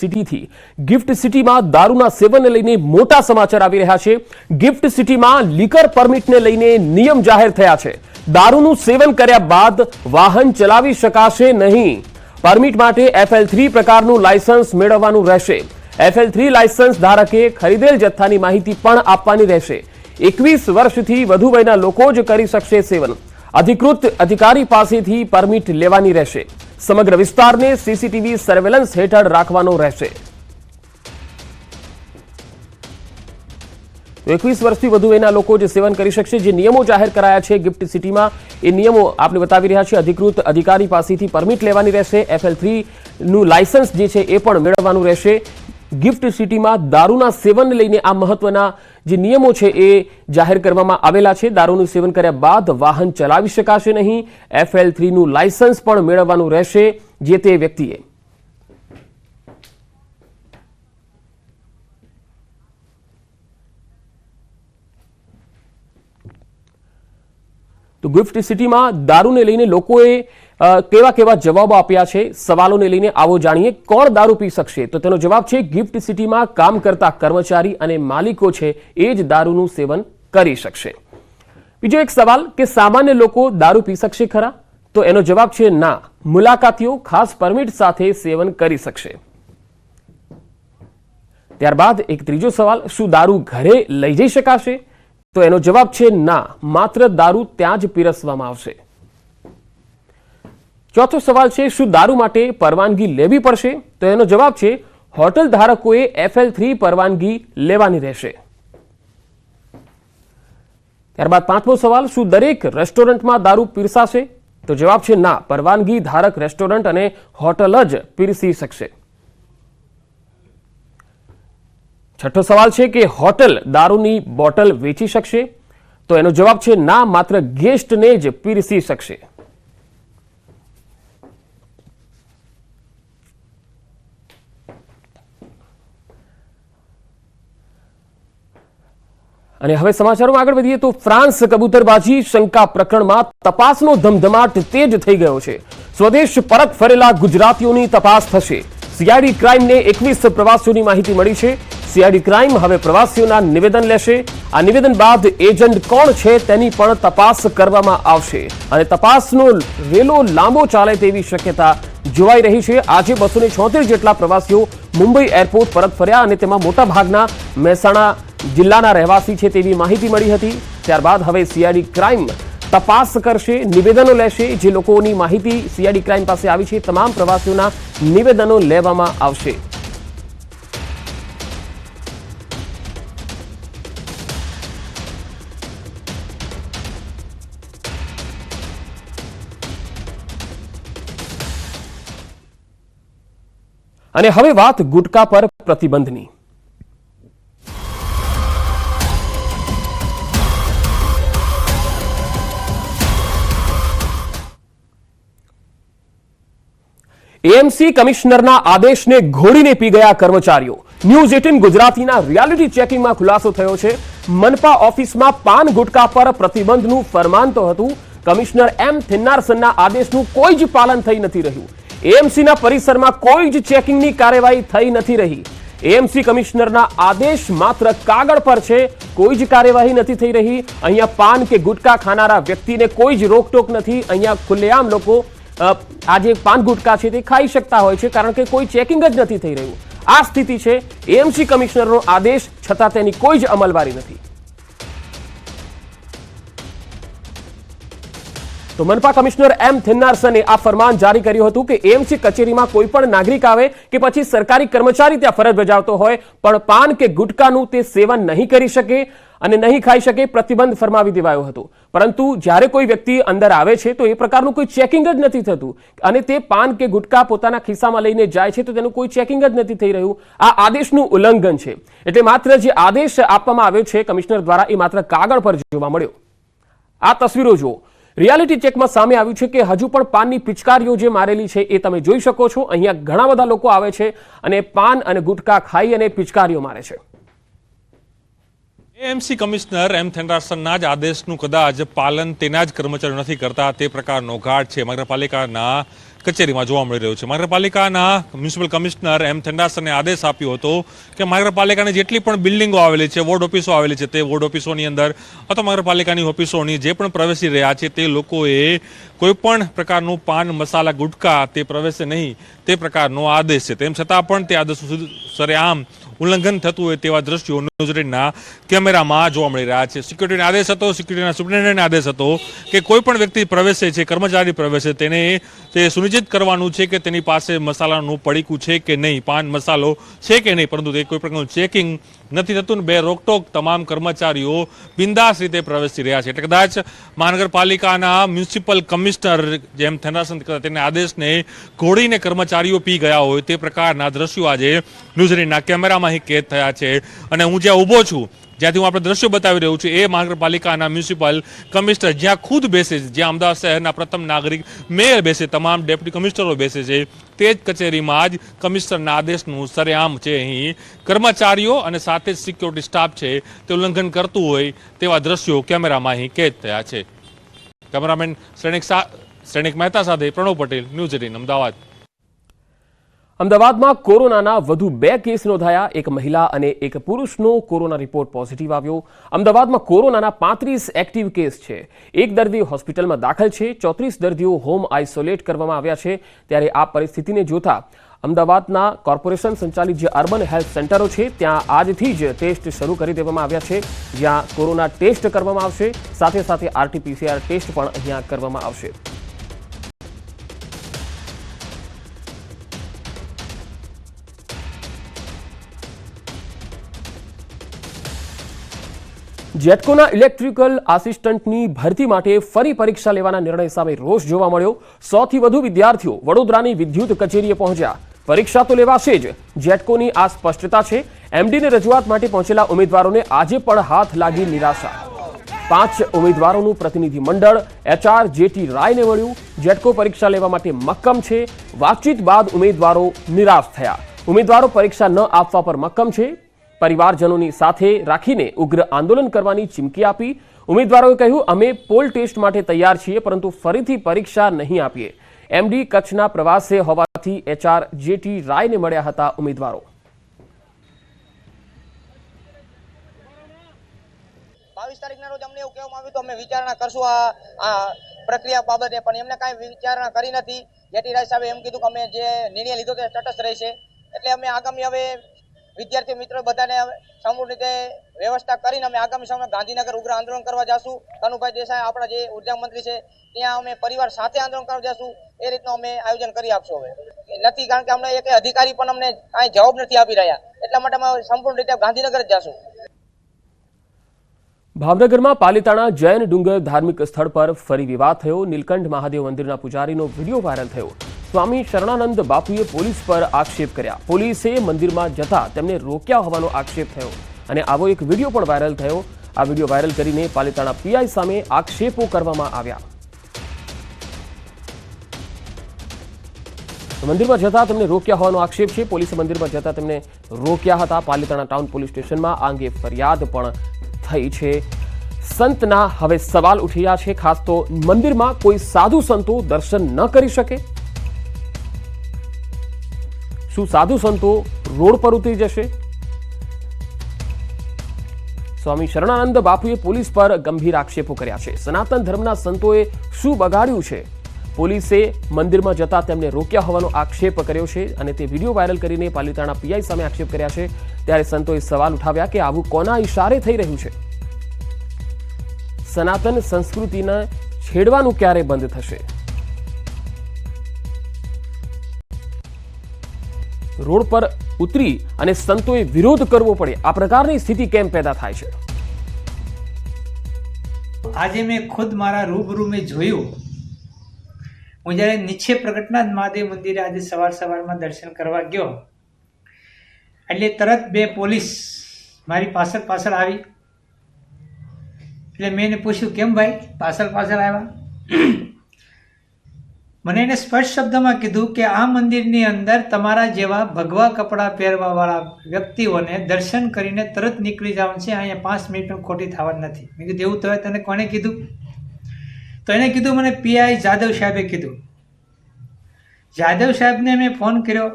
સિટીથી gift સિટીમાં દારૂના સેવનને લઈને મોટા સમાચાર આવી રહ્યા છે। ગિફ્ટ સિટીમાં લીકર પરમિટને લઈને નિયમ જાહેર થયા છે। દારૂનું સેવન કર્યા બાદ વાહન ચલાવી શકાશે નહીં। પરમિટ માટે FL3 પ્રકારનું લાયસન્સ મેળવવાનું રહેશે। FL3 લાયસન્સ ધારકે ખરીદેલ જથ્થાની માહિતી પણ આપવાની રહેશે। 21 વર્ષથી વધુ વયના લોકો જ કરી શકશે સેવન। અધિકૃત અધિકારી પાસેથી પરમિટ લેવાની રહેશે। સમગ્ર વિસ્તારને સીસીટીવી સર્વેલન્સ હેઠળ રાખવાનો રહેશે। 21 વર્ષથી વધુ વયના લોકો જ સેવન કરી શકશે। જે નિયમો જાહેર કરાયા છે ગિફ્ટ સિટીમાં, એ નિયમો આપણે બતાવી રહ્યા છીએ। અધિકૃત અધિકારી પાસેથી પરમિટ લેવાની રહેશે। FL3 નું લાયસન્સ જે છે એ પણ મેળવવાનું રહેશે। ગિફ્ટ સિટીમાં દારૂના સેવનને લઈને આ મહત્વના જે નિયમો છે એ જાહેર કરવામાં આવેલા છે। દારૂનું સેવન કર્યા બાદ વાહન ચલાવી શકાશે નહીં। FL3 નું લાયસન્સ પણ મેળવવાનું રહેશે જે તે વ્યક્તિએ। તો ગિફ્ટ સિટીમાં દારૂને લઈને લોકોએ કેવા કેવા જવાબો આપ્યા છે, સવાલોને લઈને આવો જાણીએ। કોણ દારૂ પી શકશે? તો તેનો જવાબ છે ગિફ્ટ સિટીમાં કામ કરતા કર્મચારી અને માલિકો છે એ જ દારૂનું સેવન કરી શકશે। બીજો એક સવાલ કે સામાન્ય લોકો દારૂ પી શકશે ખરા? તો એનો જવાબ છે ના, મુલાકાતીઓ ખાસ પરમિટ સાથે સેવન કરી શકશે। ત્યારબાદ એક ત્રીજો સવાલ, શું દારૂ ઘરે લઈ જઈ શકાશે? તો એનો જવાબ છે ના, માત્ર દારૂ ત્યાં જ પીરસવામાં આવશે। ચોથો સવાલ છે, શું દારૂ માટે પરવાનગી લેવી પડશે? તો એનો જવાબ છે હોટલ ધારકોએ FL3 પરવાનગી લેવાની રહેશે। ત્યારબાદ પાંચમો સવાલ, શું દરેક રેસ્ટોરન્ટમાં દારૂ પીરસાશે? તો જવાબ છે ના, પરવાનગી ધારક રેસ્ટોરન્ટ અને હોટલ જ પીરસી શકશે। છઠ્ઠો સવાલ છે કે હોટલ દારૂની બોટલ વેચી શકશે? તો એનો જવાબ છે ના, માત્ર ગેસ્ટને જ પીરસી શકશે। અને હવે સમાચારોમાં આગળ વધીએ તો ફ્રાન્સ કબૂતરબાજી શંકા પ્રકરણમાં તપાસનો ધમધમાટ તેજ થઈ ગયો છે। સ્વદેશ પરત ફરેલા ગુજરાતીઓની તપાસ થશે। CID ક્રાઇમને 21 પ્રવાસીઓની માહિતી મળી છે। CID ક્રાઇમ હવે પ્રવાસીઓના નિવેદન લેશે। આ નિવેદન બાદ એજન્ટ કોણ છે તેની પણ તપાસ કરવામાં આવશે અને તપાસનો રેલો લાંબો ચાલે તેવી શક્યતા જોવાઈ રહી છે। આજે 276 જેટલા પ્રવાસીઓ મુંબઈ એરપોર્ટ પરત ફર્યા અને તેમાં મોટા ભાગના મહેસાણા જિલ્લાના રહેવાસી છે તેવી માહિતી મળી હતી। ત્યારબાદ હવે CID ક્રાઇમ તપાસ કરશે, નિવેદનો લેશે। જે લોકોની માહિતી CID ક્રાઇમ પાસે આવી છે તમામ પ્રવાસીઓના નિવેદનો લેવામાં આવશે। અને હવે વાત ગુટકા પર પ્રતિબંધની। AMC કમિશનરના આદેશને ઘોડીને પી ગયા કર્મચારીઓ। ન્યૂઝ 18 ગુજરાતીના રિયાલિટી ચેકિંગમાં ખુલાસો થયો છે। મનપા ઓફિસમાં પાન ગુટકા પર પ્રતિબંધનું ફરમાન તો હતું, કમિશનર M થિન્નારસનના આદેશનું કોઈ જ પાલન થઈ નથી રહ્યું। AMCના પરિસરમાં કોઈ જ ચેકિંગની કાર્યવાહી થઈ નથી રહી। AMC કમિશનરના આદેશ માત્ર કાગળ પર છે, કોઈ જ કાર્યવાહી નથી થઈ રહી। અહીંયા પાન કે ગુટકા ખાનારા વ્યક્તિને કોઈ જ રોકટોક નથી। અહીંયા ખુલ્લેઆમ લોકો આ જે પાન ગુટકા છે તે ખાઈ શકતા હોય છે, કારણ કે કોઈ ચેકિંગ જ નથી થઈ રહ્યું। આ સ્થિતિ છે। AMC કમિશનરનો આદેશ છતાં તેની કોઈ જ અમલવારી નથી। તો મનપા કમિશનર M થિન્નારસને આ ફરમાન જારી કર્યું હતું કે AMC કચેરીમાં કોઈ પણ નાગરિક આવે કે પછી સરકારી કર્મચારી ત્યાં ફરજ બજાવતો હોય પણ પાન કે ગુટકાનું તે સેવન નહીં કરી શકે અને નહીં ખાઈ શકે, પ્રતિબંધ ફરમાવી દેવાયો હતો। પરંતુ જ્યારે કોઈ વ્યક્તિ અંદર આવે છે તો એ પ્રકારનું કોઈ ચેકિંગ જ નથી થતું અને તે પાન કે ગુટકા પોતાના ખિસ્સામાં લઈને જાય છે તો તેનું કોઈ ચેકિંગ જ નથી થઈ રહ્યું। આ આદેશનું ઉલ્લંઘન છે। એટલે માત્ર જે આદેશ આપવામાં આવ્યો છે કમિશનર દ્વારા એ માત્ર કાગળ પર જોવા મળ્યો। આ તસવીરો જુઓ। રિયાલિટી ચેકમાં સામે આવ્યું છે કે હજુ પણ પાનની પિચકારીઓ જે મારેલી છે એ તમે જોઈ શકો છો। અહીંયા ઘણા બધા લોકો આવે છે અને પાન અને ગુટકા ખાઈ અને પિચકારીઓ મારે છે। AMC કમિશનર M થિન્નારસનના જ આદેશનું કદાચ પાલન તેના જ કર્મચારીઓ નથી કરતા તે પ્રકારનો ઘાટ છે। મહાનગરપાલિકાના કચેરીમાં જોવા મળી રહ્યું છે. મહાનગરપાલિકાના મ્યુનિસિપલ કમિશનર એમ થેન્ડાસને આદેશ આપ્યો હતો કે મહાનગરપાલિકાની જેટલી પણ બિલ્ડિંગો આવેલી છે, વોર્ડ ઓફિસો આવેલી છે, તે વોર્ડ ઓફિસોની અંદર અથવા મહાનગરપાલિકાની ઓફિસોની જે પણ પ્રવેશી રહ્યા છે તે લોકોએ કોઈ પણ પ્રકારનું પાન, મસાલા, ગુટખા તે પ્રવેશે નહીં, તે પ્રકારનો આદેશ છે. તેમ છતાં પણ તે આદેશ સરેઆમ ઉલ્લંઘન થતું હોય તેવા દ્રશ્યો ન્યૂઝ8ના કેમેરામાં જોવા મળી રહ્યા છે. સિક્યુરિટીનો આદેશ હતો, સિક્યુરિટીના સુપ્રિન્ટેન્ડન્ટનો આદેશ હતો કે કોઈ પણ વ્યક્તિ પ્રવેશે છે, કર્મચારી પ્રવેશે, તેને તે સુનિશ્ચિત કરવાનું છે કે તેની પાસે મસાલાનું પડીકું છે કે નહીં, પાન મસાલો છે કે નહીં, પરંતુ તે કોઈ પ્રકારનું ચેકિંગ નથી થતું. બે રોકટોક તમામ કર્મચારીઓ બિંદાસ રીતે પ્રવેશી રહ્યા છે. એટલે કદાચ મહાનગરપાલિકાના મ્યુનિસિપલ કમિશનર જેમ થેન્ડાસન તેના આદેશને ઘોડીને કર્મચારીઓ પી ગયા હોય તે પ્રકારના દ્રશ્યો આજે ન્યૂઝ8ના કેમેરામાં અહીં કેદ થયા છે. અને હું જ્યાં ઊભો છું, જ્યાંથી હું આપણે દ્રશ્યો બતાવી રહ્યું છું, એ મહાનગરપાલિકાના મ્યુનિસિપલ કમિશનર જ્યાં ખુદ બેસે છે, જ્યાં અમદાવાદ શહેરના પ્રથમ નાગરિક મેયર બેસે, તમામ ડેપ્યુટી કમિશનરો બેસે છે, તે જ કચેરીમાં જ કમિશનરના આદેશનું સરેઆમ છે અહીં કર્મચારીઓ અને સાથે જ સિક્યોરિટી સ્ટાફ છે તે ઉલ્લંઘન કરતું હોય તેવા દ્રશ્યો કેમેરામાં અહીં કેદ થયા છે. કેમેરામેન શ્રેણિક મહેતા સાથે પ્રણવ પટેલ, ન્યૂઝ8 અમદાવાદ. અમદાવાદમાં કોરોનાના વધુ 2 કેસ નોંધાયા. એક મહિલા અને એક પુરુષનો કોરોના રિપોર્ટ પોઝિટિવ આવ્યો. અમદાવાદમાં કોરોનાના 35 એક્ટિવ કેસ છે. એક દર્દી હોસ્પિટલમાં દાખલ છે. 34 દર્દીઓ હોમ આઇસોલેટ કરવામાં આવ્યા છે. ત્યારે આ પરિસ્થિતિને જોતા અમદાવાદના કોર્પોરેશન સંચાલિત જે અર્બન હેલ્થ સેન્ટરો છે ત્યાં આજથી જ ટેસ્ટ શરૂ કરી દેવામાં આવ્યા છે, જ્યાં કોરોના ટેસ્ટ કરવામાં આવશે. સાથે સાથે RT-PCR ટેસ્ટ પણ અહીંયા કરવામાં આવશે. જેટકોના ઇલેક્ટ્રિકલ આસિસ્ટન્ટની ભરતી માટે ફરી પરીક્ષા લેવાના નિર્ણય સામે રોષ જોવા મળ્યો. 100 થી વધુ વિદ્યાર્થીઓ વડોદરાની વિદ્યુત કચેરીએ પહોંચ્યા. પરીક્ષા તો લેવાશે જ, જેટકોની આ સ્પષ્ટતા છે. MDની રજૂઆત માટે પહોંચેલા ઉમેદવારોને આજે પણ હાથ લાગી નિરાશા. 5 ઉમેદવારોનું પ્રતિનિધિ મંડળ HR JT રાયને મળ્યું. જેટકો પરીક્ષા લેવા માટે મક્કમ છે. વાતચીત બાદ ઉમેદવારો નિરાશ થયા. ઉમેદવારો પરીક્ષા ન આપવા પર મક્કમ છે. પરિવારજનોની સાથે રાખીને ઉગ્ર આંદોલન કરવાની ચીમકી આપી. ઉમેદવારોએ કહ્યું, અમે પોલ ટેસ્ટ માટે તૈયાર છીએ, પરંતુ ફરીથી પરીક્ષા નહીં આપીએ. MD કચ્છના પ્રવાસે હોવાથી HR JT રાયને મળ્યા હતા ઉમેદવારો. 22 તારીખના રોજ અમને એવું કહેવામાં આવ્યું તો અમે વિચારણા કરશું આ પ્રક્રિયા બાબતે, પણ એમને કાંઈ વિચારણા કરી નથી. જેટી રાય સાહેબે એમ કીધું કે અમે જે નિર્ણય લીધો તે તટસ્થ રહેશે. એટલે અમે આગામી હવે વિદ્યાર્થી મિત્રો બધાને સંપૂર્ણ રીતે વ્યવસ્થા કરીને અમે આગામી સમયમાં ગાંધીનગર ઉગ્ર આંદોલન કરવા જશું. કનુભાઈ દેસાઈ આપણા જે ઉર્જા મંત્રી છે ત્યાં અમે પરિવાર સાથે આંદોલન કરવા જશું. એ રીતનું અમે આયોજન કરી આપશું. હવે નથી, કારણ કે અમને એક અધિકારી પણ અમને કાંઈ જવાબ નથી આપી રહ્યા, એટલા માટે અમે સંપૂર્ણ રીતે ગાંધીનગર જ જશું. ભાવનગરમાં પાલીતાણા જૈન ડુંગર ધાર્મિક સ્થળ પર ફરી વિવાદ થયો. નીલકંઠ મહાદેવ મંદિરના પૂજારીનો વિડીયો વાયરલ થયો. સ્વામી શરણાનંદ બાપુએ પોલીસ પર આક્ષેપ કર્યા. પોલીસે મંદિરમાં જતા તેમને રોક્યા હોવાનો આક્ષેપ થયો અને આવો એક વિડીયો પણ વાયરલ થયો. આ વિડીયો વાયરલ કરીને પાલીતાણા PI સામે આક્ષેપો કરવામાં આવ્યા. મંદિરમાં જતા તેમને રોક્યા હોવાનો આક્ષેપ છે. પોલીસે મંદિરમાં જતા તેમને રોક્યા હતા. પાલીતાણા ટાઉન પોલીસ સ્ટેશનમાં આ અંગે ફરિયાદ પણ થઈ છે. સંતના હવે સવાલ ઉઠી રહ્યા છે. ખાસ તો મંદિરમાં કોઈ સાધુ સંતો દર્શન ન કરી શકે? શું સાધુ સંતો રોડ પર ઉતરી જશે? સ્વામી શરણાનંદ બાપુએ પોલીસ પર ગંભીર આક્ષેપો કર્યા છે. સનાતન ધર્મના સંતોએ શું બગાડ્યું છે? પોલીસે મંદિરમાં જતા તેમને રોક્યા હોવાનો આક્ષેપ કર્યો છે અને તે વિડીયો વાયરલ કરીને પાલીતાણા PI સામે આક્ષેપ કર્યા છે. ત્યારે સંતોએ સવાલ ઉઠાવ્યા કે આવું કોના ઇશારે થઈ રહ્યું છે? સનાતન સંસ્કૃતિને છેડવાનું ક્યારે બંધ થશે? રોડ પર ઉતરી અને સંતોએ વિરોધ કરવો પડે, આ પ્રકારની સ્થિતિ કેમ પેદા થાય છે? આજે મેં ખુદ મારા રૂબરૂ મેં જોયું. હું જ્યારે નીચે પ્રગટનાથ મહાદેવ મંદિરે આજે સવારમાં દર્શન કરવા ગયો એટલે તરત 2 પોલીસ મારી પાછળ આવી. એટલે મેં એને પૂછ્યું, કેમ ભાઈ પાછળ આવ્યા? મને એને સ્પષ્ટ શબ્દમાં કીધું કે આ મંદિરની અંદર તમારા જેવા ભગવા કપડાં પહેરવાવાળા વ્યક્તિઓને દર્શન કરીને તરત નીકળી જવાનું છે, અહીંયા 5 મિનિટ પણ ખોટી થવાની નથી. મેં કીધું એવું તો તને કોને કીધું? તો એને કીધું, મને PI જાદવ સાહેબે કીધું. જાદવ સાહેબને મેં ફોન કર્યો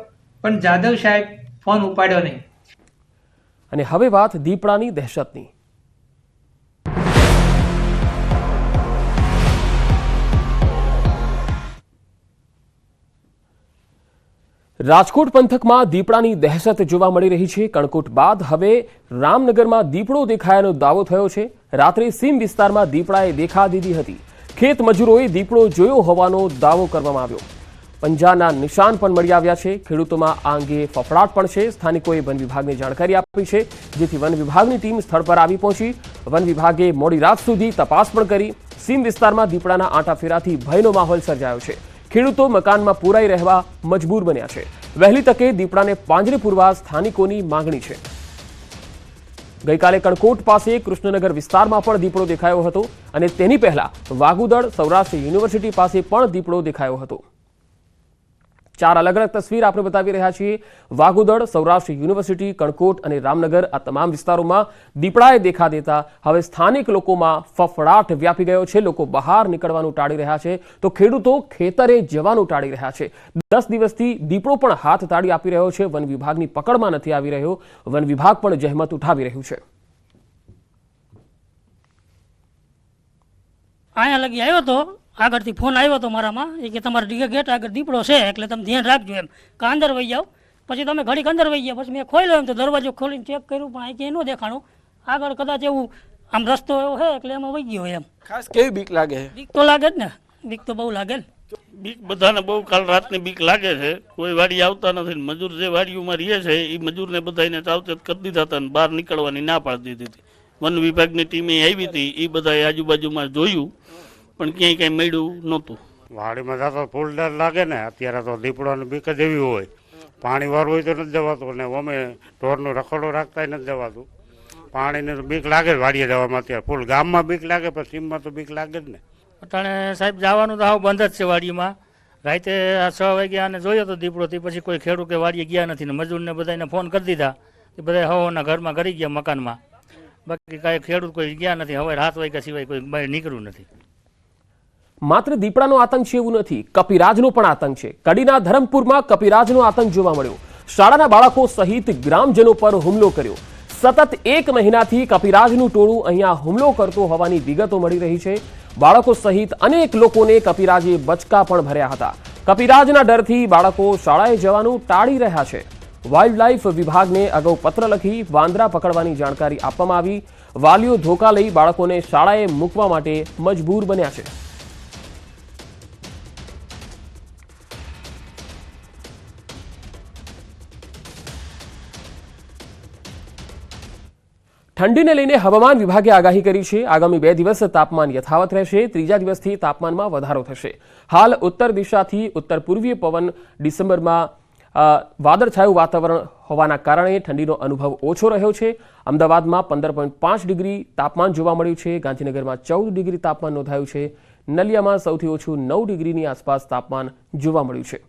પણ જાદવ સાહેબ ફોન ઉપાડ્યો નહીં. અને હવે વાત દીપડાની દહેશતની. રાજકોટ પંથકમાં દીપડાની દહેશત જોવા મળી રહી છે. કણકોટ બાદ હવે રામનગરમાં દીપડો દેખાયાનો દાવો થયો છે. રાત્રે સીમ વિસ્તારમાં દીપડાએ દેખા દીધી હતી. ખેત મજૂરોએ દીપડો જોયો હોવાનો દાવો કરવામાં આવ્યો. પંજાના નિશાન પણ મળી આવ્યા છે. ખેડૂતોમાં આ અંગે ફફડાટ પણ છે. સ્થાનિકોએ વન વિભાગને જાણકારી આપી છે, જેથી વન વિભાગની ટીમ સ્થળ પર આવી પહોંચી. વન વિભાગે મોડી રાત સુધી તપાસ પણ કરી. સીમ વિસ્તારમાં દીપડાના આંટાફેરાથી ભયનો માહોલ સર્જાયો છે. ખેડૂતો મકાનમાં પુરાઈ રહેવા મજબૂર બન્યા છે. વહેલી તકે દીપડાને પાંજરે પૂરવા સ્થાનિકોની માંગણી છે. ગઈકાલે કણકોટ પાસે કૃષ્ણનગર વિસ્તારમાં પણ દીપડો દેખાયો હતો અને તેની પહેલા વાગુદળ સૌરાષ્ટ્ર યુનિવર્સિટી પાસે પણ દીપડો દેખાયો હતો. 4 અલગ અલગ તસવીર આપણે બતાવી રહ્યા છીએ. વાગુદળ, સૌરાષ્ટ્ર યુનિવર્સિટી, કણકોટ અને રામનગર આ તમામ વિસ્તારોમાં દીપડાએ દેખા દેતા હવે સ્થાનિક લોકોમાં ફફડાટ વ્યાપી ગયો છે. લોકો બહાર નીકળવાનું ટાળી રહ્યા છે તો ખેડૂતો ખેતરે જવાનું ટાળી રહ્યા છે. 10 દિવસથી દીપડો પણ હાથ તાળી આપી રહ્યો છે. વન વિભાગની પકડમાં નથી આવી રહ્યો. વન વિભાગ પણ જહેમત ઉઠાવી રહ્યું છે. અહીંયા લગી આવ્યો તો આગળથી ફોન આવ્યો હતો મારામાં, એ કે તમારા ડીગે ગેટ આગળ દીપડો છે એટલે તમે ધ્યાન રાખજો એમ, કે અંદર વહી જાઓ. પછી તમે ઘડીક અંદર વહી ગયા. પછી મેં ખોલ્યો એમ તો દરવાજો ખોલીને ચેક કર્યું પણ અહીંથી ન દેખાણું. આગળ કદાચ એવું આમ રસ્તો એવો છે એટલે એમાં વહી ગયો એમ. ખાસ કેવી બીક લાગે છે? બીક તો લાગે જ ને, બીક તો બહુ લાગે ને. બીક બધાને બહુ કાલ રાતની બીક લાગે છે. કોઈ વાડી આવતા નથી. મજૂર જે વાડીઓમાં રહે છે એ મજૂરને બધાને ચાવચેત કરી દીધા હતા અને બહાર નીકળવાની ના પાડી દીધી હતી. વન વિભાગની ટીમે આવી હતી, એ બધાએ આજુબાજુમાં જોયું પણ ક્યાંય કાંઈ મળ્યું નહોતું. વાડીમાં જતો ફૂલ ડર લાગે ને. અત્યારે તો દીપડાની બીક જ એવી હોય. પાણી વાળું હોય તો નથી જવાતું ને અમે ઢોરનો રખડો રાખતા નથી જવાતું. પાણીની તો બીક લાગે વાડીએ જવામાં. અત્યારે ફૂલ ગામમાં બીક લાગે પણ સીમમાં તો બીક લાગે જ ને. અટાણે સાહેબ જવાનું તો હાવ બંધ જ છે વાડીમાં. રાતે 6 વાગ્યા અને જોયો તો દીપડોથી પછી કોઈ ખેડૂત કે વાડીએ ગયા નથી ને મજૂરને બધાને ફોન કરી દીધા. એ બધા હવાના ઘરમાં કરી ગયા મકાનમાં. બાકી કાંઈ ખેડૂત કોઈ ગયા નથી. હવે 7 વાગ્યા સિવાય કોઈ બહાર નીકળ્યું નથી. માત્ર દીપડાનો આતંક છે એવું નથી, કપિરાજનો પણ આતંક છે. કડીના ધરમપુરમાં કપિરાજનો આતંક જોવા મળ્યો. શાળાના બાળકો સહિત ગ્રામજનો પર હુમલો કર્યો. સતત 1 મહિનાથી કપિરાજનું ટોળું અહીંયા હુમલો કરતો હોવાની વિગતો મળી રહી છે. બાળકો સહિત અનેક લોકોને કપિરાજે બચકા પણ ભર્યા હતા. કપિરાજના ડરથી બાળકો શાળાએ જવાનું ટાળી રહ્યા છે. વાઇલ્ડ લાઇફ વિભાગને અગાઉ પત્ર લખી વાંદરા પકડવાની જાણકારી આપવામાં આવી. વાલીઓ ધોકા લઈ બાળકોને શાળાએ મૂકવા માટે મજબૂર બન્યા છે. ઠંડીને લઈને હવામાન વિભાગે આગાહી કરી છે. આગામી 2 દિવસ તાપમાન યથાવત રહેશે. ત્રીજા દિવસથી તાપમાનમાં વધારો થશે. હાલ ઉત્તર દિશાથી ઉત્તર પૂર્વીય પવન ડિસેમ્બરમાં વાદળછાયું વાતાવરણ હોવાના કારણે ઠંડીનો અનુભવ ઓછો રહ્યો છે. અમદાવાદમાં 15.5 ડિગ્રી તાપમાન જોવા મળ્યું છે. ગાંધીનગરમાં 14 ડિગ્રી તાપમાન નોંધાયું છે. નલિયામાં સૌથી ઓછું 9 ડિગ્રીની આસપાસ તાપમાન જોવા મળ્યું છે.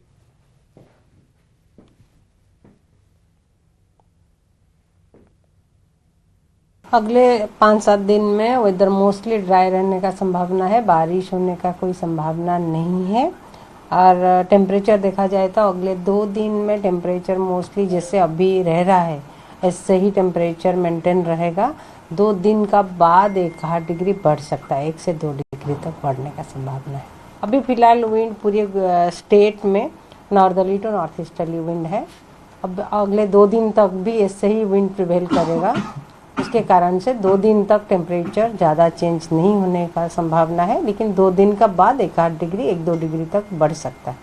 अगले 5-7 दिन में वेदर मोस्टली ड्राई रहने का संभावना है. बारिश होने का कोई संभावना नहीं है. और टेम्परेचर देखा जाए तो अगले 2 दिन में टेम्परेचर मोस्टली जैसे अभी रह रहा है ऐसे ही टेम्परेचर मेंटेन रहेगा. 2 दिन का बाद 1-8 डिग्री बढ़ सकता है. 1 से 2 डिग्री तक बढ़ने का संभावना है. अभी फिलहाल विंड पूरे स्टेट में northerly to north easterly wind है. अब अगले 2 दिन तक भी ऐसे ही विंड प्रिवेल करेगा. इसके कारण से 2 दिन तक टेम्परेचर ज़्यादा चेंज नहीं होने का संभावना है. लेकिन 2 दिन का बाद 1-8 डिग्री 1-2 डिग्री तक बढ़ सकता है.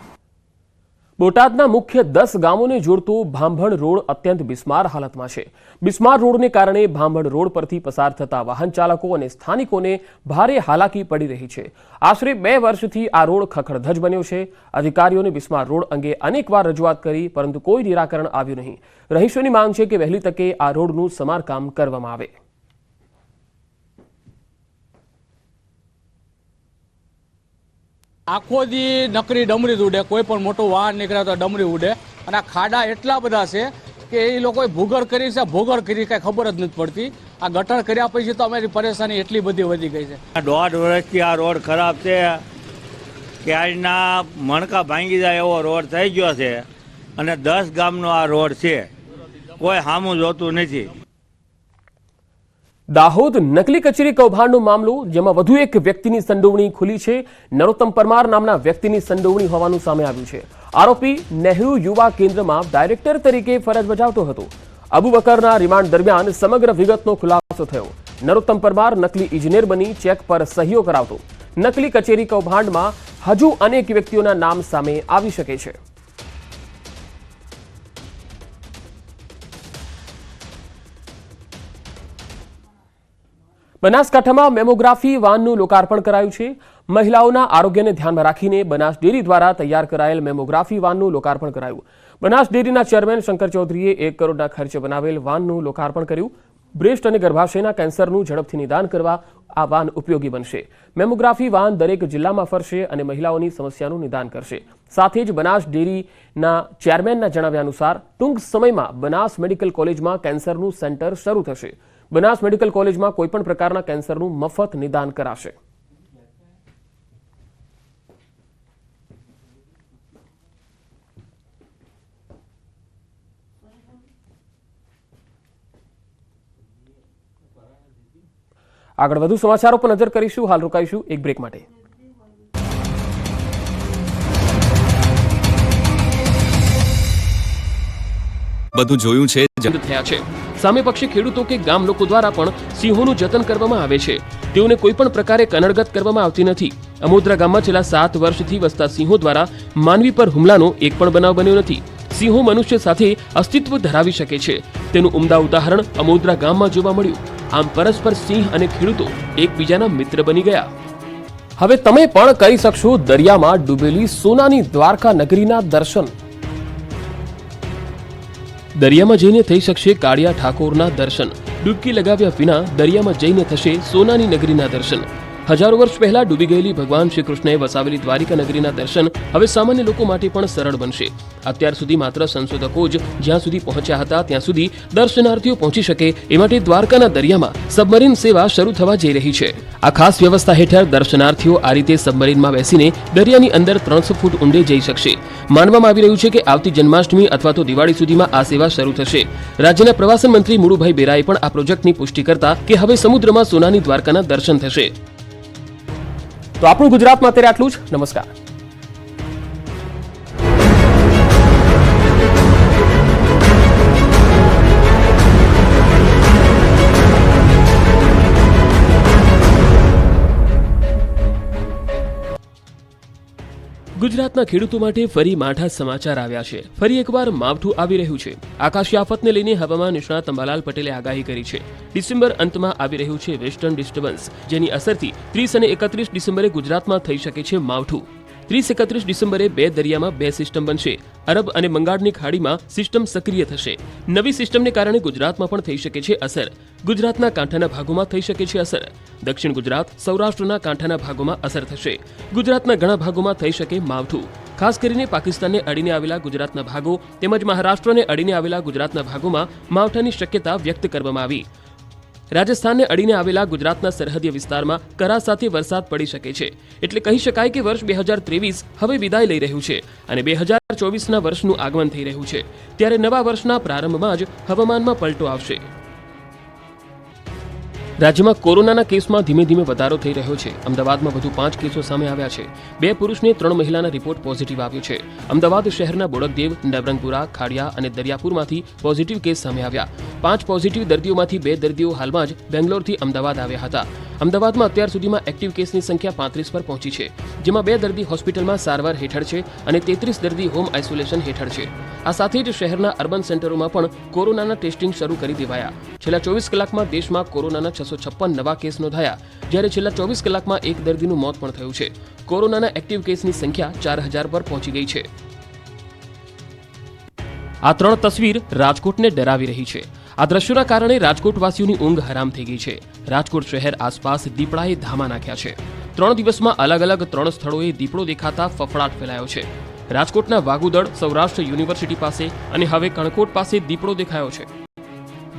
બોટાદના મુખ્ય 10 ગામોને જોડતો ભાંભણ રોડ અત્યંત બિસ્માર હાલતમાં છે. બિસ્માર રોડને કારણે ભાંભણ રોડ પરથી પસાર થતા વાહન ચાલકો અને સ્થાનિકોને ભારે હાલાકી પડી રહી છે. આશરે 2 વર્ષથી આ રોડ ખખડધજ બન્યો છે. અધિકારીઓને બિસ્માર રોડ અંગે અનેકવાર રજૂઆત કરી પરંતુ કોઈ નિરાકરણ આવ્યું નહીં. રહીશોની માંગ છે કે વહેલી તકે આ રોડનું સમારકામ કરવામાં આવે. આખો દી નકરી ડમરી જ ઉડે. કોઈ પણ મોટું વાહન નીકળે તો ડમરી ઉડે. અને આ ખાડા એટલા બધા છે કે એ લોકોએ ભૂગળ કરી છે, ભૂગળ કરી કાંઈ ખબર જ નથી પડતી. આ ગટર કર્યા પછી તો અમારી પરેશાની એટલી બધી વધી ગઈ છે. 1.5 વર્ષથી આ રોડ ખરાબ છે. કે આજના મણકા ભાંગી જાય એવો રોડ થઈ ગયો છે અને 10 ગામનો આ રોડ છે, કોઈ સામું જોતું નથી. દાહોદ નકલી કચેરી કૌભાંડનો મામલો, જેમાં વધુ એક વ્યક્તિની સંડોવણી ખુલી છે. નરોત્તમ પરમાર નામના વ્યક્તિની સંડોવણી હોવાનું સામે આવ્યું છે. આરોપી નહેરુ યુવા કેન્દ્રમાં ડાયરેક્ટર તરીકે ફરજ બજાવતો હતો. અબુબકરના રિમાન્ડ દરમિયાન સમગ્ર વિગતનો ખુલાસો થયો. નરોત્તમ પરમાર નકલી ઇજનેર બની ચેક પર સહીઓ કરાવતો. નકલી કચેરી કૌભાંડમાં હજુ અનેક વ્યક્તિઓના નામ સામે આવી શકે છે. બનાસકાંઠામાં મેમોગ્રાફી વાનનું લોકાર્પણ કરાયું છે. મહિલાઓના આરોગ્યને ધ્યાનમાં રાખીને બનાસ ડેરી દ્વારા તૈયાર કરાયેલ મેમોગ્રાફી વાનનું લોકાર્પણ કરાયું. બનાસ ડેરીના ચેરમેન શંકર ચૌધરીએ 1 કરોડના ખર્ચે બનાવેલ વાનનું લોકાર્પણ કર્યું. બ્રેસ્ટ અને ગર્ભાશયના કેન્સરનું ઝડપથી નિદાન કરવા આ વાન ઉપયોગી બનશે. મેમોગ્રાફી વાન દરેક જિલ્લામાં ફરશે અને મહિલાઓની સમસ્યાનું નિદાન કરશે. સાથે જ બનાસ ડેરીના ચેરમેનના જણાવ્યા અનુસાર ટૂંક સમયમાં બનાસ મેડિકલ કોલેજમાં કેન્સરનું સેન્ટર શરૂ થશે. બનાસ મેડિકલ કોલેજમાં કોઈપણ પ્રકારના કેન્સરનું મફત નિદાન કરાશે. આગળ વધુ સમાચારો પર નજર કરીશું. હાલ રોકાઈશું એક બ્રેક માટે. બધું જોયું છે થયા છે. સામે પક્ષે ખેડૂતો કે ગામ લોકો દ્વારા પણ સિંહોનું જતન કરવામાં આવે છે. તેઓને કોઈ પણ પ્રકારે કનડગત કરવામાં આવતી નથી. અમોદરા ગામમાં છેલ્લા 7 વર્ષથી વસતા સિંહો દ્વારા માનવી પર હુમલાનો એક પણ બનાવ બન્યો નથી. સિંહો મનુષ્ય સાથે અસ્તિત્વ ધરાવી શકે છે. તેનું ઉમદા ઉદાહરણ અમોદરા ગામમાં જોવા મળ્યું. આમ પરસ્પર સિંહ અને ખેડૂતો એકબીજાના મિત્ર બની ગયા. હવે તમે પણ કરી શકશો દરિયામાં ડૂબેલી સોનાની દ્વારકા નગરીના દર્શન. દરિયામાં જઈને થઈ શકશે કાળિયા ઠાકોરના દર્શન. ડૂબકી લગાવ્યા વિના દરિયામાં જઈને થશે સોનાની નગરીના દર્શન. હજારો વર્ષ પહેલા ડૂબી ગયેલી ભગવાન શ્રી કૃષ્ણએ વસાવેલી દ્વારિકા નગરીના દર્શન હવે સામાન્ય લોકો માટે પણ સરળ બનશે. અત્યાર સુધી માત્ર સંશોધકો જ જ્યાં સુધી પહોંચ્યા હતા ત્યાં સુધી દર્શનાર્થીઓ પહોંચી શકે એ માટે દ્વારકાના દરિયામાં સબમરીન સેવા શરૂ થવા જઈ રહી છે. આ ખાસ વ્યવસ્થા હેઠળ દર્શનાર્થીઓ આ રીતે સબમરીનમાં બેસીને દરિયાની અંદર 300 ફૂટ ઊંડે જઈ શકશે. માનવામાં આવી રહ્યું છે કે આવતી જન્માષ્ટમી અથવા તો દિવાળી સુધીમાં આ સેવા શરૂ થશે. રાજ્યના પ્રવાસન મંત્રી મુળુભાઈ બેરાએ પણ આ પ્રોજેક્ટની પુષ્ટિ કરતા કે હવે સમુદ્રમાં સોનાની દ્વારકાના દર્શન થશે. તો આપણું ગુજરાતમાં અત્યારે આટલું જ. નમસ્કાર. ગુજરાતના ખેડૂતો માટે ફરી માઠા સમાચાર આવ્યા છે. ફરી એકવાર માવઠું આવી રહ્યું છે. આકાશી આફતને લઈને હવામાન નિષ્ણાત અંબાલાલ પટેલે આગાહી કરી છે. ડિસેમ્બર અંતમાં આવી રહ્યું છે વેસ્ટર્ન ડિસ્ટર્બન્સ, જેની અસરથી 30 અને 31 ડિસેમ્બરે ગુજરાતમાં થઈ શકે છે માવઠું. 30-31 ડિસેમ્બરે 2 દરિયામાં 2 સિસ્ટમ બનશે. અરબ અને બંગાળની ખાડીમાં સિસ્ટમ સક્રિય થશે. નવી સિસ્ટમને કારણે ગુજરાતમાં પણ થઈ શકે છે અસર. ગુજરાતના કાંઠાના ભાગોમાં થઈ શકે છે અસર. દક્ષિણ ગુજરાત, સૌરાષ્ટ્રના કાંઠાના ભાગોમાં અસર થશે. ગુજરાતના ઘણા ભાગોમાં થઈ શકે માવઠું. ખાસ કરીને પાકિસ્તાનને અડીને આવેલા ગુજરાતના ભાગો તેમજ મહારાષ્ટ્રને અડીને આવેલા ગુજરાતના ભાગોમાં માવઠાની શક્યતા વ્યક્ત કરવામાં આવી. રાજસ્થાનને અડીને આવેલા ગુજરાતના સરહદીય વિસ્તારમાં કરા સાથે વરસાદ પડી શકે છે. એટલે કહી શકાય કે વર્ષ 2023 હવે વિદાય લઈ રહ્યું છે અને 2024ના વર્ષનું આગમન થઈ રહ્યું છે. ત્યારે નવા વર્ષના પ્રારંભમાં જ હવામાનમાં પલટો આવશે. રાજ્યમાં કોરોનાના કેસમાં ધીમે ધીમે વધારો થઈ રહ્યો છે. અમદાવાદમાં વધુ 5 કેસો સામે આવ્યા છે. 2 પુરુષને 3 મહિલાના રિપોર્ટ પોઝિટિવ આવ્યો છે. અમદાવાદ શહેરના બોડકદેવ, નવરંગપુરા, ખાડિયા અને દરિયાપુરમાંથી પોઝિટિવ કેસ સામે આવ્યા. 5 પોઝિટિવ દર્દીઓમાંથી 2 દર્દીઓ હાલમાં જ બેંગ્લોરથી અમદાવાદ આવ્યા હતા. અમદાવાદમાં અત્યાર સુધીમાં એક્ટિવ કેસની સંખ્યા 35 પર પહોંચી છે, જેમાં 2 દર્દી હોસ્પિટલમાં સારવાર હેઠળ છે અને 33 દર્દી હોમ આઇસોલેશન હેઠળ છે. આ સાથે જ શહેરના અર્બન સેન્ટરોમાં પણ કોરોનાના ટેસ્ટિંગ શરૂ કરી દેવાયા. છેલ્લા 24 કલાકમાં દેશમાં કોરોનાના 656 નવા કેસ નોંધાયા, જ્યારે છેલ્લા 24 કલાકમાં 1 દર્દીનું મોત પણ થયું છે. કોરોનાના એક્ટિવ કેસની સંખ્યા 4000 પર પહોંચી ગઈ છે. આ 3 તસવીર રાજકોટને ડરાવી રહી છે. આ દ્રશ્યોના કારણે રાજકોટવાસીઓની ઊંઘ હરામ થઈ ગઈ છે. રાજકોટ શહેર આસપાસ દીપડાએ ધામા નાખ્યા છે. 3 દિવસમાં અલગ અલગ 3 સ્થળોએ દીપડો દેખાતા ફફડાટ ફેલાયો છે. રાજકોટના વાગુદળ, સૌરાષ્ટ્ર યુનિવર્સિટી પાસે અને હવે કણકોટ પાસે દીપડો દેખાયો છે.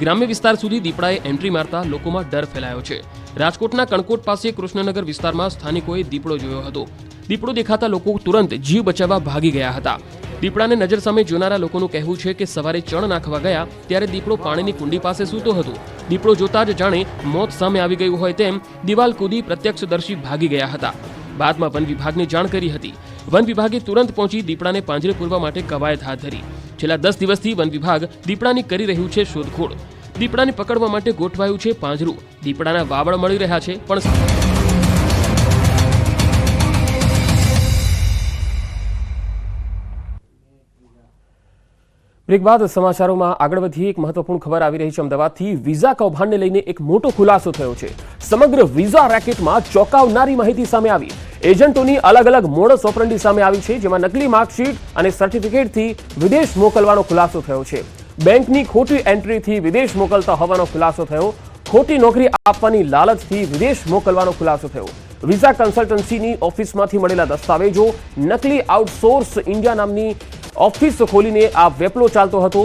ગ્રામ્ય વિસ્તાર સુધી દીપડાએ એન્ટ્રી મારતા લોકોમાં ડર ફેલાયો છે. રાજકોટના કણકોટ પાસે કૃષ્ણનગર વિસ્તારમાં સ્થાનિકોએ દીપડો જોયો હતો. દીપડો દેખાતા લોકો તુરંત જીવ બચાવવા ભાગી ગયા હતા. દીપડાને નજર સામે જોનારા લોકોનું કહેવું છે કે સવારે ચણ નાખવા ગયા ત્યારે દીપડો પાણીની કુંડી પાસે સૂતો હતો. દીપડો જોતા જ જાણે મોત સામે આવી ગયું હોય તેમ દિવાલ કૂદી પ્રત્યક્ષદર્શી ભાગી ગયા હતા. બાદમાં વન વિભાગને જાણ કરી હતી. વન વિભાગે તુરંત પહોંચી દીપડાને પાંજરે પૂરવા માટે કવાયત હાથ ધરી. છેલ્લા 10 દિવસથી વન વિભાગ દીપડાની કરી રહ્યું છે શોધખોળ. દીપડાને પકડવા માટે ગોઠવાયું છે પાંજરું. દીપડાના વાવડ મળી રહ્યા છે પણ બ્રેક બાદ સમાચારોમાં આગળ વધી એક મહત્વપૂર્ણ ખબર આવી રહી છે. અમદાવાદથી વિઝા કૌભાંડને લઈને એક મોટો ખુલાસો થયો છે. સમગ્ર વિઝા રેકેટમાં ચોંકાવનારી માહિતી સામે આવી. એજન્ટોની અલગ અલગ મોડસ ઓપરન્ડી સામે આવી છે, જેમાં નકલી માર્કશીટ અને સર્ટિફિકેટથી વિદેશ મોકલવાનો ખુલાસો થયો છે. બેંકની ખોટી એન્ટ્રીથી વિદેશ મોકલતા હોવાનો ખુલાસો થયો. ખોટી નોકરી આપવાની લાલચથી વિદેશ મોકલવાનો ખુલાસો થયો. વિઝા કન્સલ્ટન્સીની ઓફિસમાંથી મળેલા દસ્તાવેજો, નકલી આઉટસોર્સ ઇન્ડિયા નામની ઓફિસ ખોલીને આ વેપલો ચાલતો હતો.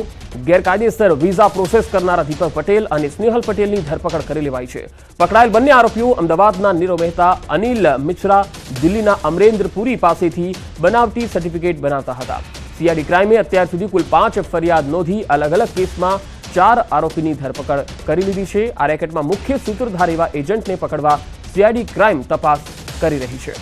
ગેરકાયદેસર વિઝા પ્રોસેસ કરનારા દીપક પટેલ અને સ્નેહલ પટેલની ધરપકડ કરી લેવાઈ છે. પકડાયેલ બંને આરોપીઓ અમદાવાદના નીરવ મહેતા, અનિલ મિશ્રા, દિલ્હીના અમરેન્દ્ર પુરી પાસેથી બનાવટી સર્ટિફિકેટ બનાવતા હતા. સીઆઈડી ક્રાઇમે અત્યાર સુધી કુલ 5 ફરિયાદ નોંધી અલગ અલગ કેસમાં 4 આરોપીની ધરપકડ કરી લીધી છે. આ રેકેટમાં મુખ્ય સૂત્રધાર એવા એજન્ટને પકડવા સીઆઈડી ક્રાઇમ તપાસ કરી રહી છે.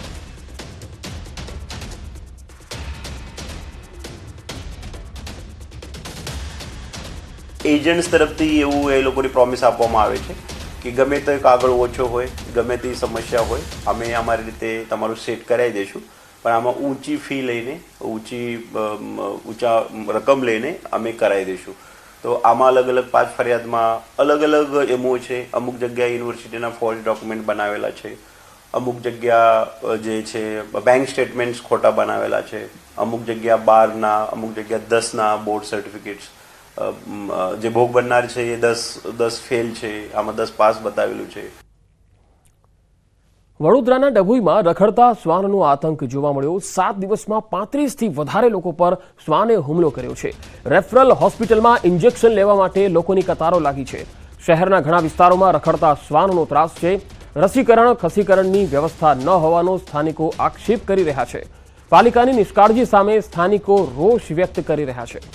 એજન્ટ્સ તરફથી એવું એ લોકોની પ્રોમિસ આપવામાં આવે છે કે ગમે તે કાગળ ઓછો હોય, ગમે તે સમસ્યા હોય, અમે અમારી રીતે તમારું સેટ કરાવી દઈશું, પણ આમાં ઊંચી ફી લઈને, ઊંચા રકમ લઈને અમે કરાવી દઈશું. તો આમાં અલગ અલગ 5 ફરિયાદમાં અલગ અલગ એમઓ છે. અમુક જગ્યાએ યુનિવર્સિટીના ફોલ્સ ડોક્યુમેન્ટ બનાવેલા છે, અમુક જગ્યા જે છે બેંક સ્ટેટમેન્ટ્સ ખોટા બનાવેલા છે, અમુક જગ્યા 12ના, અમુક જગ્યા 10ના બોર્ડ સર્ટિફિકેટ્સ. જે ભોગ બનનાર છે એ 10 ફેલ છે, આમાં 10 પાસ બતાવેલું છે. વડોદરાના ડભોઈમાં રખડતા શ્વાનનો આતંક જોવા મળ્યો. 7 દિવસમાં 35થી વધારે લોકો પર શ્વાને હુમલો કર્યો છે. રેફરલ હોસ્પિટલમાં ઇન્જેક્શન લેવા માટે લોકોની કતારો લાગી છે. શહેરના ઘણા વિસ્તારોમાં રખડતા શ્વાનનો ત્રાસ છે. રસીકરણ ખસીકરણની વ્યવસ્થા ન હોવાનો સ્થાનિકો આક્ષેપ કરી રહ્યા છે. પાલિકાની નિષ્કાળજી સામે સ્થાનિકો રોષ વ્યક્ત કરી રહ્યા છે.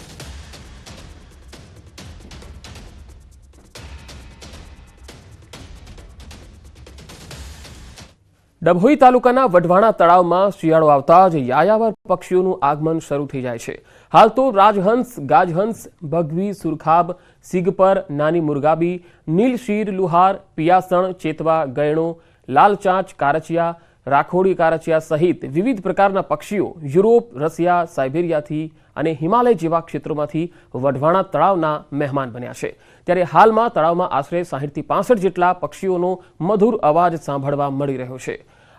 ડભોઈ તાલુકાના વઢવાણા તળાવમાં શિયાળો આવતા જ યાયાવર પક્ષીઓનું આગમન શરૂ થઈ જાય છે. હાલ તો રાજહંસ, ગાજહંસ, ભગવી, સુરખાબ, સિગપર, નાની મુરગાબી, નીલશીર, લુહાર, પિયાસણ, ચેતવા, ગયણો, લાલચાંચ, કારચિયા, રાખોડી કારચિયા સહિત વિવિધ પ્રકારના પક્ષીઓ યુરોપ, રશિયા, સાઇબેરિયાથી અને હિમાલય જેવા ક્ષેત્રોમાંથી વઢવાણા તળાવના મહેમાન બન્યા છે. ત્યારે હાલમાં તળાવમાં આશરે 60થી 65 જેટલા પક્ષીઓનો મધુર અવાજ સાંભળવા મળી રહ્યો છે.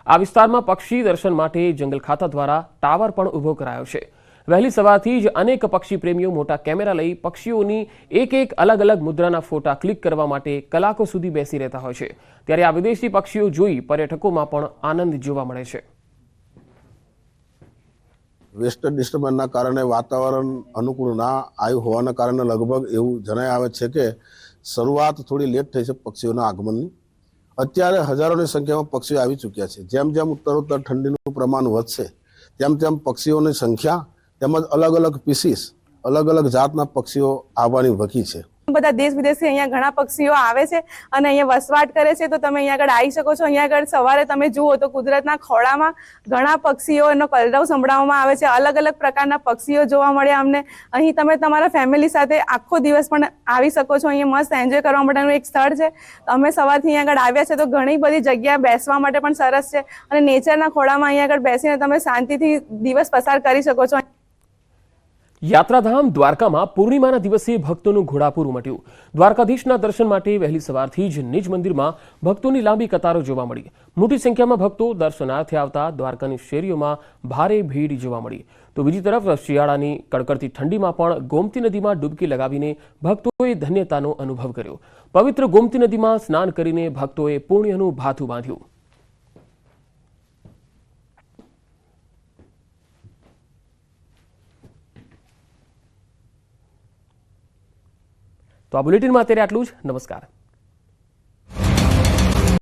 આ વિસ્તારમાં પક્ષી દર્શન માટે જંગલ ખાતા દ્વારા ટાવર પણ ઊભો કરાયો છે. વહેલી સવારથી જ અનેક પક્ષી પ્રેમીઓ મોટા કેમેરા લઈ પક્ષીઓની એક અલગ અલગ મુદ્રાના ફોટા ક્લિક કરવા માટે કલાકો સુધી બેસી રહેતા હોય છે. ત્યારે આ વિદેશી પક્ષીઓ જોઈ પર્યટકોમાં પણ આનંદ જોવા મળે છે. વેસ્ટર્ન ડિસ્ટર્બન્સના કારણે વાતાવરણ અનુકૂળ ના આવ્યું હોવાના કારણે લગભગ એવું જણાય આવે છે કે શરૂઆત થોડી લેટ થઈ છે પક્ષીઓના આગમનની. અત્યારે હજારોની સંખ્યામાં પક્ષીઓ આવી ચૂક્યા છે. જેમ જેમ ઉત્તરોત્તર ઠંડીનું પ્રમાણ વધશે તેમ તેમ પક્ષીઓની સંખ્યા તેમજ અલગ અલગ પીસીસ, અલગ અલગ જાતના પક્ષીઓ આવવાની વકી છે. બધા દેશ વિદેશથી અહીંયા ઘણા પક્ષીઓ આવે છે અને અહીંયા વસવાટ કરે છે. તો તમે અહીંયા આગળ આવી શકો છો. અહીંયા આગળ સવારે તમે જુઓ તો કુદરતના ખોળામાં ઘણા પક્ષીઓનો કલરવ સંભળાવવામાં આવે છે. અલગ અલગ પ્રકારના પક્ષીઓ જોવા મળે અમને. અહીં તમે તમારા ફેમિલી સાથે આખો દિવસ પણ આવી શકો છો. અહીંયા મસ્ત એન્જોય કરવા માટેનું એક સ્થળ છે. અમે સવારથી અહીંયા આગળ આવ્યા છે તો ઘણી બધી જગ્યા બેસવા માટે પણ સરસ છે અને નેચરના ખોળામાં અહીંયા આગળ બેસીને તમે શાંતિથી દિવસ પસાર કરી શકો છો. યાત્રાધામ દ્વારકામાં પૂર્ણિમાના દિવસે ભક્તોનું ઘોડાપૂર ઉમટ્યું. દ્વારકાધીશના દર્શન માટે વહેલી સવારથી જ નિજ મંદિરમાં ભક્તોની લાંબી કતારો જોવા મળી. મોટી સંખ્યામાં ભક્તો દર્શનાર્થે આવતા દ્વારકાની શેરીઓમાં ભારે ભીડ જોવા મળી. તો બીજી તરફ શિયાળાની કડકડતી ઠંડીમાં પણ ગોમતી નદીમાં ડૂબકી લગાવીને ભક્તોએ ધન્યતાનો અનુભવ કર્યો. પવિત્ર ગોમતી નદીમાં સ્નાન કરીને ભક્તોએ પુણ્યનું ભાથું બાંધ્યું. તો આ બુલેટિનમાં અત્યારે આટલું જ. નમસ્કાર.